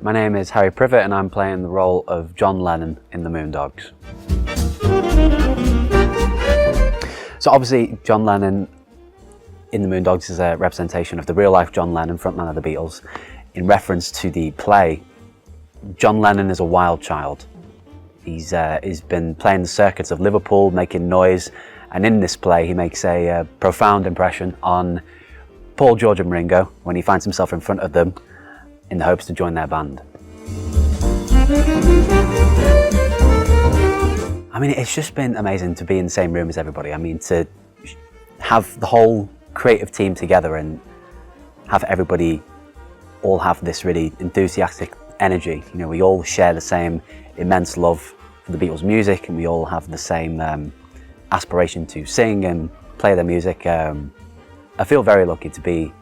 My name is Privett and I'm playing the role of John Lennon in the Moondogs. So obviously John Lennon in the Moondogs is a representation of the real-life John Lennon, frontman of the Beatles. In reference to the play, John Lennon is a wild child. He's been playing the circuits of Liverpool, making noise, and in this play he makes a profound impression on Paul, George and Ringo when he finds himself in front of them in the hopes to join their band. I mean, it's just been amazing to be in the same room as everybody. I mean, to have the whole creative team together and have everybody all have this really enthusiastic energy. You know, we all share the same immense love for the Beatles' music, and we all have the same aspiration to sing and play their music. I feel very lucky to be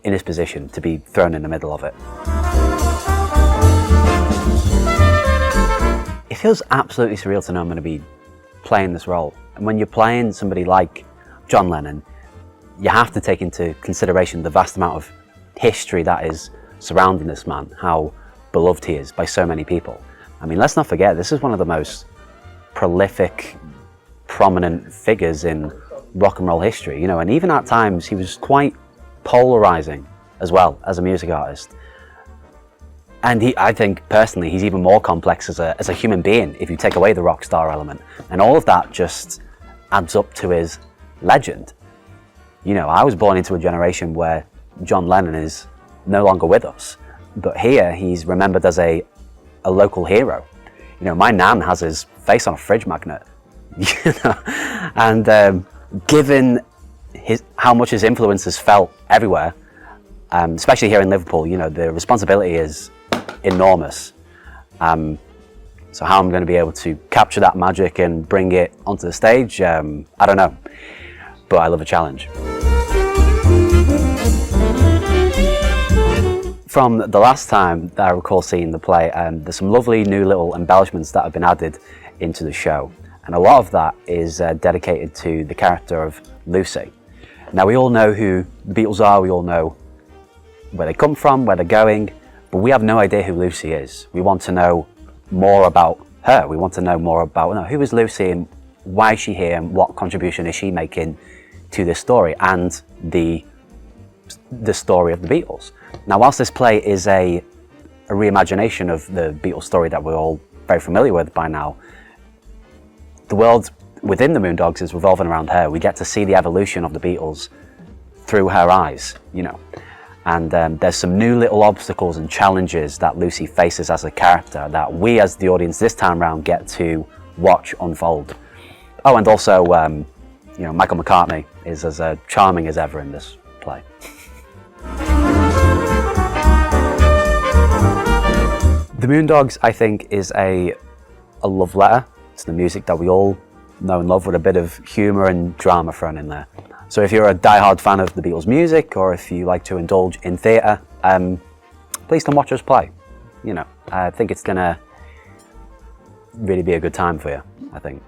in this position, to be thrown in the middle of it. It feels absolutely surreal to know I'm going to be playing this role. And when you're playing somebody like John Lennon, you have to take into consideration the vast amount of history that is surrounding this man, how beloved he is by so many people. I mean, let's not forget, this is one of the most prolific, prominent figures in rock and roll history, you know, and even at times he was quite polarizing as well as a music artist. And I think personally he's even more complex as a human being if you take away the rock star element, and all of that just adds up to his legend. You know, I was born into a generation where John Lennon is no longer with us, but here he's remembered as a local hero. You know, my nan has his face on a fridge magnet, you know, and given how much his influence is felt everywhere, especially here in Liverpool, you know, the responsibility is enormous. So how I'm going to be able to capture that magic and bring it onto the stage, I don't know, but I love a challenge. From the last time that I recall seeing the play, there's some lovely new little embellishments that have been added into the show, and a lot of that is dedicated to the character of Lucy. Now, we all know who the Beatles are, we all know where they come from, where they're going, but we have no idea who Lucy is. We want to know more about her. We want to know more about, you know, who is Lucy and why is she here and what contribution is she making to this story and the story of the Beatles. Now, whilst this play is a reimagination of the Beatles story that we're all very familiar with by now, the world within the Moondogs is revolving around her. We get to see the evolution of the Beatles through her eyes, you know. And there's some new little obstacles and challenges that Lucy faces as a character that we as the audience this time round get to watch unfold. Oh, and also, you know, Michael McCartney is as charming as ever in this play. The Moondogs, I think, is a love letter to the music that we all know and love, with a bit of humour and drama thrown in there. So if you're a die-hard fan of the Beatles music, or if you like to indulge in theatre, please come watch us play. You know, I think it's gonna really be a good time for you, I think.